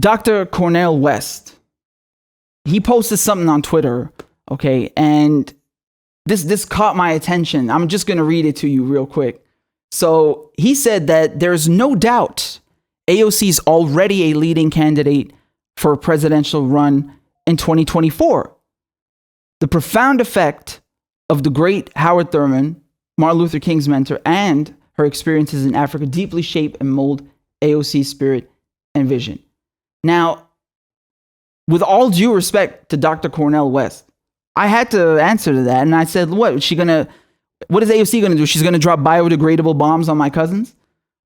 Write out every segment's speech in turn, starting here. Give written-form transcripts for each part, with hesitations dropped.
Dr. Cornel West, he posted something on Twitter, okay, and this caught my attention. I'm just going to read it to you real quick. So he said that there's no doubt AOC is already a leading candidate for a presidential run in 2024. The profound effect of the great Howard Thurman, Martin Luther King's mentor, and her experiences in Africa deeply shape and mold AOC's spirit and vision. Now, with all due respect to Dr. Cornel West, I had to answer to that. And I said, what is AOC going to do? She's going to drop biodegradable bombs on my cousins?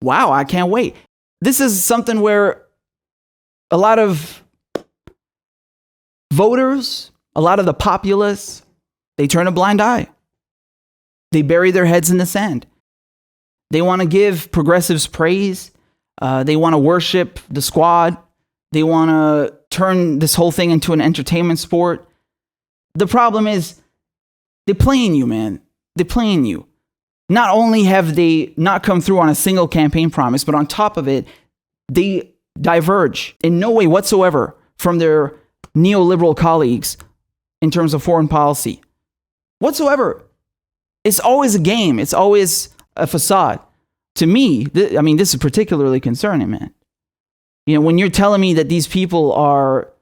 Wow, I can't wait. This is something where a lot of voters, a lot of the populace, they turn a blind eye. They bury their heads in the sand. They want to give progressives praise. They want to worship the squad. They want to turn this whole thing into an entertainment sport. The problem is they're playing you, man. They're playing you. Not only have they not come through on a single campaign promise, but on top of it, they diverge in no way whatsoever from their neoliberal colleagues in terms of foreign policy. Whatsoever. It's always a game. It's always a facade. To me, this is particularly concerning, man. You know, when you're telling me that these people are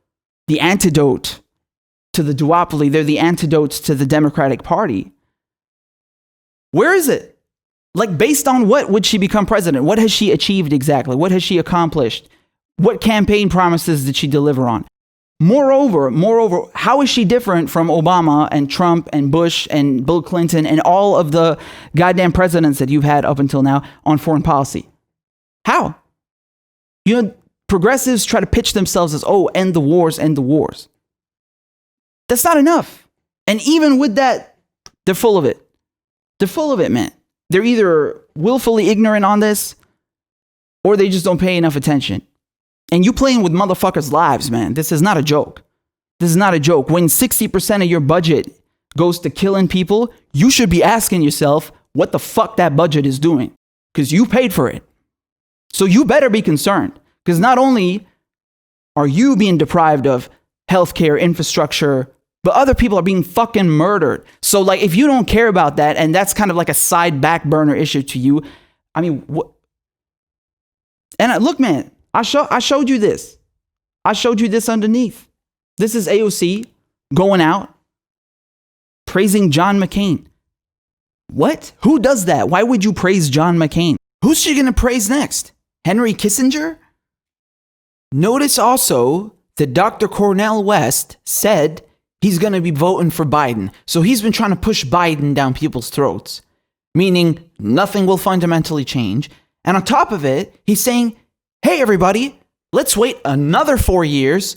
the antidote to the duopoly, they're the antidotes to the Democratic Party. Where is it? Like, based on what would she become president? What has she achieved exactly? What has she accomplished? What campaign promises did she deliver on? Moreover, how is she different from Obama and Trump and Bush and Bill Clinton and all of the goddamn presidents that you've had up until now on foreign policy? How? You know, progressives try to pitch themselves as, end the wars, end the wars. That's not enough. And even with that, they're full of it. They're full of it, man. They're either willfully ignorant on this or they just don't pay enough attention. And you playing with motherfuckers' lives, man. This is not a joke. This is not a joke. When 60% of your budget goes to killing people, you should be asking yourself what the fuck that budget is doing, because you paid for it. So you better be concerned, because not only are you being deprived of healthcare, infrastructure, but other people are being fucking murdered. So, like, if you don't care about that, and that's kind of like a side back burner issue to you, I mean, what? And look, man, I showed you this. I showed you this underneath. This is AOC going out praising John McCain. What? Who does that? Why would you praise John McCain? Who's she going to praise next? Henry Kissinger? Notice also that Dr. Cornel West said he's going to be voting for Biden. So he's been trying to push Biden down people's throats, meaning nothing will fundamentally change. And on top of it, he's saying, hey, everybody, let's wait another 4 years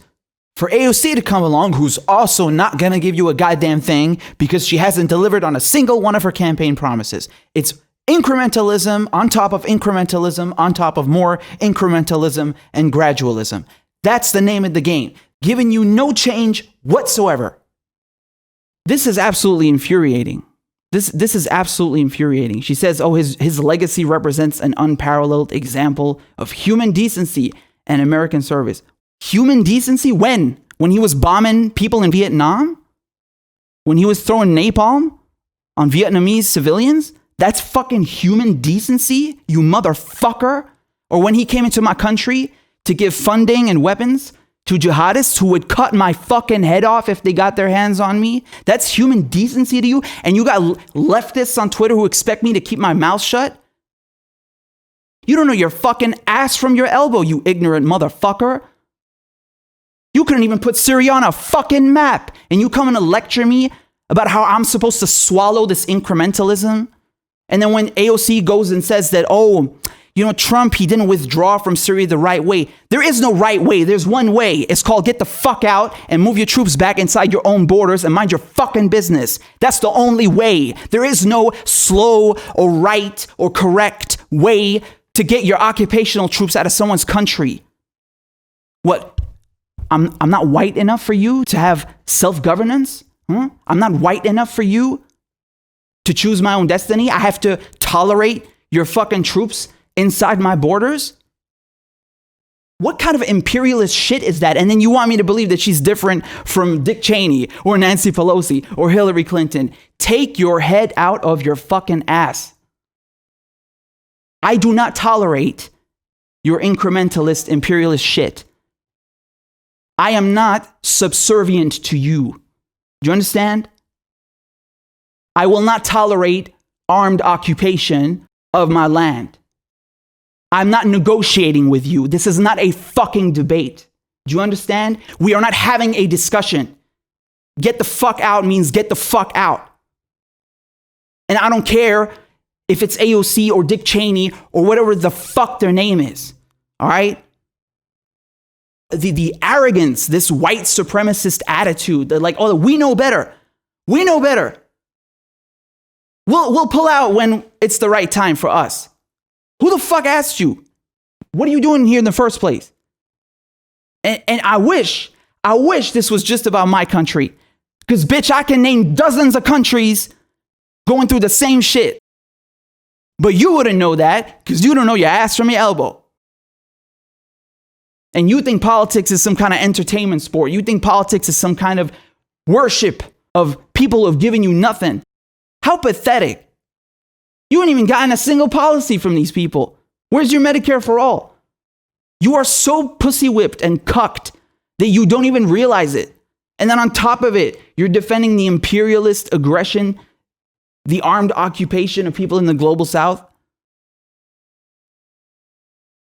for AOC to come along, who's also not going to give you a goddamn thing because she hasn't delivered on a single one of her campaign promises. It's incrementalism on top of incrementalism on top of more incrementalism and gradualism. That's the name of the game, giving you no change whatsoever. This is absolutely infuriating. This is absolutely infuriating. She says, his legacy represents an unparalleled example of human decency and American service. Human decency? When? When he was bombing people in Vietnam? When he was throwing napalm on Vietnamese civilians? That's fucking human decency, you motherfucker? Or when he came into my country to give funding and weapons to jihadists who would cut my fucking head off if they got their hands on me? That's human decency to you? And you got leftists on Twitter who expect me to keep my mouth shut? You don't know your fucking ass from your elbow, you ignorant motherfucker. You couldn't even put Syria on a fucking map, and you coming to lecture me about how I'm supposed to swallow this incrementalism? And then when AOC goes and says that, Trump, he didn't withdraw from Syria the right way. There is no right way. There's one way. It's called get the fuck out and move your troops back inside your own borders and mind your fucking business. That's the only way. There is no slow or right or correct way to get your occupational troops out of someone's country. What? I'm not white enough for you to have self-governance? I'm not white enough for you to choose my own destiny? I have to tolerate your fucking troops inside my borders? What kind of imperialist shit is that? And then you want me to believe that she's different from Dick Cheney or Nancy Pelosi or Hillary Clinton. Take your head out of your fucking ass. I do not tolerate your incrementalist imperialist shit. I am not subservient to you. Do you understand? I will not tolerate armed occupation of my land. I'm not negotiating with you. This is not a fucking debate. Do you understand? We are not having a discussion. Get the fuck out means get the fuck out. And I don't care if it's AOC or Dick Cheney or whatever the fuck their name is. All right? The arrogance, this white supremacist attitude, they're like, oh, we know better. We know better. We'll pull out when it's the right time for us. Who the fuck asked you? What are you doing here in the first place? And I wish this was just about my country. Because, bitch, I can name dozens of countries going through the same shit. But you wouldn't know that because you don't know your ass from your elbow. And you think politics is some kind of entertainment sport. You think politics is some kind of worship of people who have given you nothing. How pathetic. You haven't even gotten a single policy from these people. Where's your Medicare for all? You are so pussy whipped and cucked that you don't even realize it. And then on top of it, you're defending the imperialist aggression, the armed occupation of people in the global south.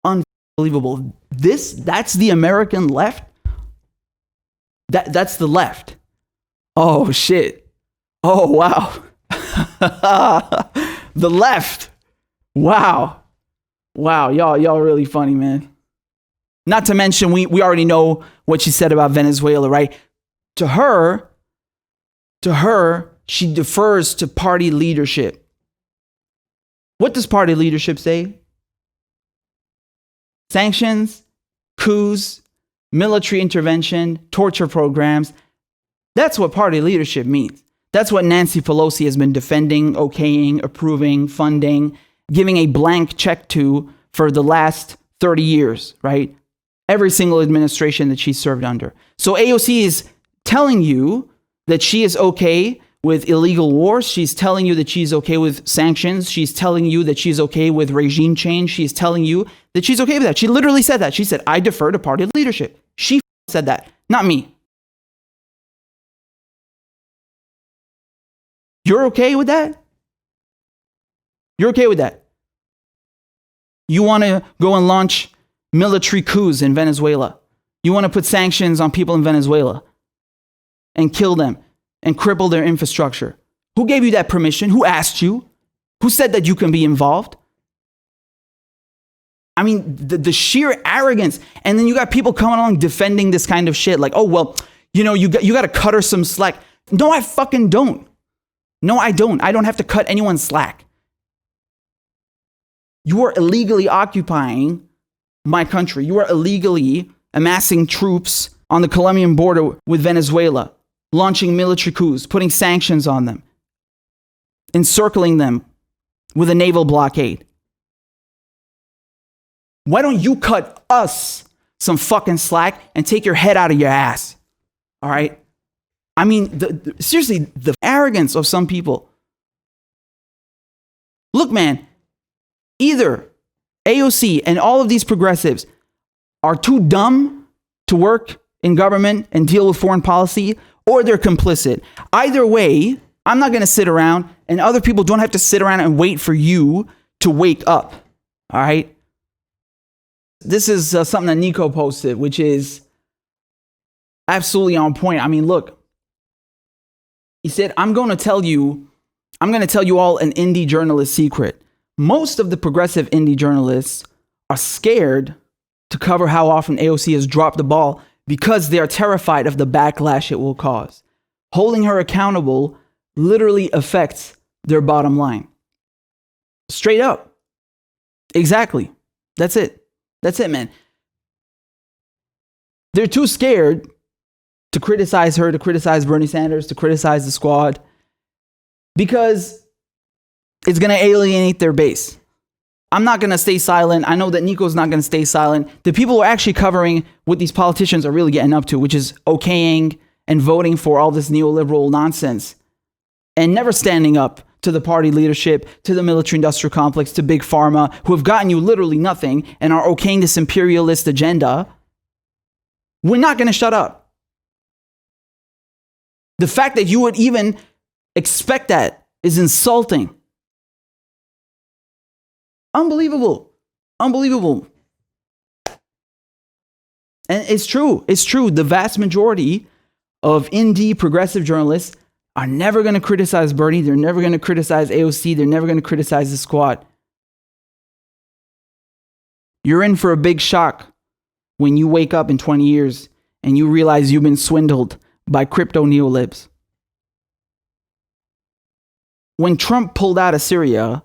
Unbelievable. That's the American left? That's the left. Oh, shit. Oh, wow. The left. Wow. Wow. Y'all really funny, man. Not to mention, we already know what she said about Venezuela, right? To her, she defers to party leadership. What does party leadership say? Sanctions, coups, military intervention, torture programs. That's what party leadership means. That's what Nancy Pelosi has been defending, okaying, approving, funding, giving a blank check to for the last 30 years, right? Every single administration that she served under. So AOC is telling you that she is okay with illegal wars. She's telling you that she's okay with sanctions. She's telling you that she's okay with regime change. She's telling you that she's okay with that. She literally said that. She said, I defer to party leadership. She said that, not me. You're okay with that? You're okay with that? You want to go and launch military coups in Venezuela. You want to put sanctions on people in Venezuela and kill them and cripple their infrastructure. Who gave you that permission? Who asked you? Who said that you can be involved? I mean, the sheer arrogance. And then you got people coming along defending this kind of shit. Like, oh, well, you got to cut her some slack. No, I fucking don't. No, I don't. I don't have to cut anyone slack. You are illegally occupying my country. You are illegally amassing troops on the Colombian border with Venezuela, launching military coups, putting sanctions on them, encircling them with a naval blockade. Why don't you cut us some fucking slack and take your head out of your ass? All right? I mean, seriously, the arrogance of some people. Look, man, either AOC and all of these progressives are too dumb to work in government and deal with foreign policy, or they're complicit. Either way, I'm not going to sit around, and other people don't have to sit around and wait for you to wake up. All right? This is something that Nico posted, which is absolutely on point. I mean, look. He said, I'm going to tell you all an indie journalist secret. Most of the progressive indie journalists are scared to cover how often AOC has dropped the ball because they are terrified of the backlash it will cause. Holding her accountable literally affects their bottom line. Straight up. Exactly. That's it. That's it, man. They're too scared to criticize her, to criticize Bernie Sanders, to criticize the squad, because it's going to alienate their base. I'm not going to stay silent. I know that Nico's not going to stay silent. The people who are actually covering what these politicians are really getting up to, which is okaying and voting for all this neoliberal nonsense and never standing up to the party leadership, to the military-industrial complex, to Big Pharma, who have gotten you literally nothing and are okaying this imperialist agenda. We're not going to shut up. The fact that you would even expect that is insulting. Unbelievable. Unbelievable. And it's true. It's true. The vast majority of indie progressive journalists are never going to criticize Bernie. They're never going to criticize AOC. They're never going to criticize the squad. You're in for a big shock when you wake up in 20 years and you realize you've been swindled by crypto neolibs. When Trump pulled out of Syria,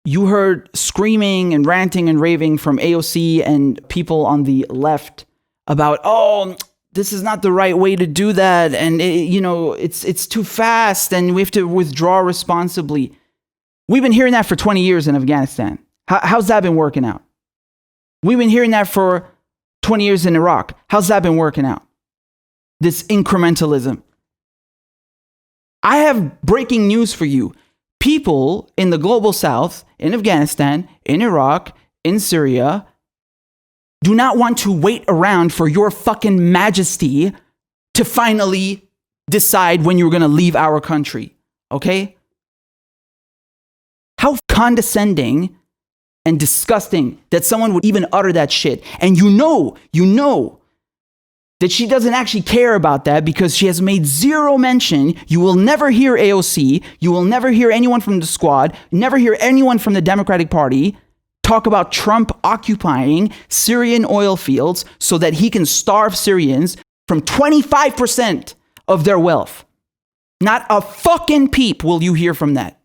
you heard screaming and ranting and raving from AOC and people on the left about, oh, this is not the right way to do that. And, it's too fast and we have to withdraw responsibly. We've been hearing that for 20 years in Afghanistan. How's that been working out? We've been hearing that for 20 years in Iraq. How's that been working out? This incrementalism. I have breaking news for you. People in the global south, in Afghanistan, in Iraq, in Syria, do not want to wait around for your fucking majesty to finally decide when you're going to leave our country. Okay? How condescending and disgusting that someone would even utter that shit. And you know that she doesn't actually care about that because she has made zero mention. You will never hear AOC. You will never hear anyone from the squad. Never hear anyone from the Democratic Party talk about Trump occupying Syrian oil fields so that he can starve Syrians from 25% of their wealth. Not a fucking peep will you hear from that.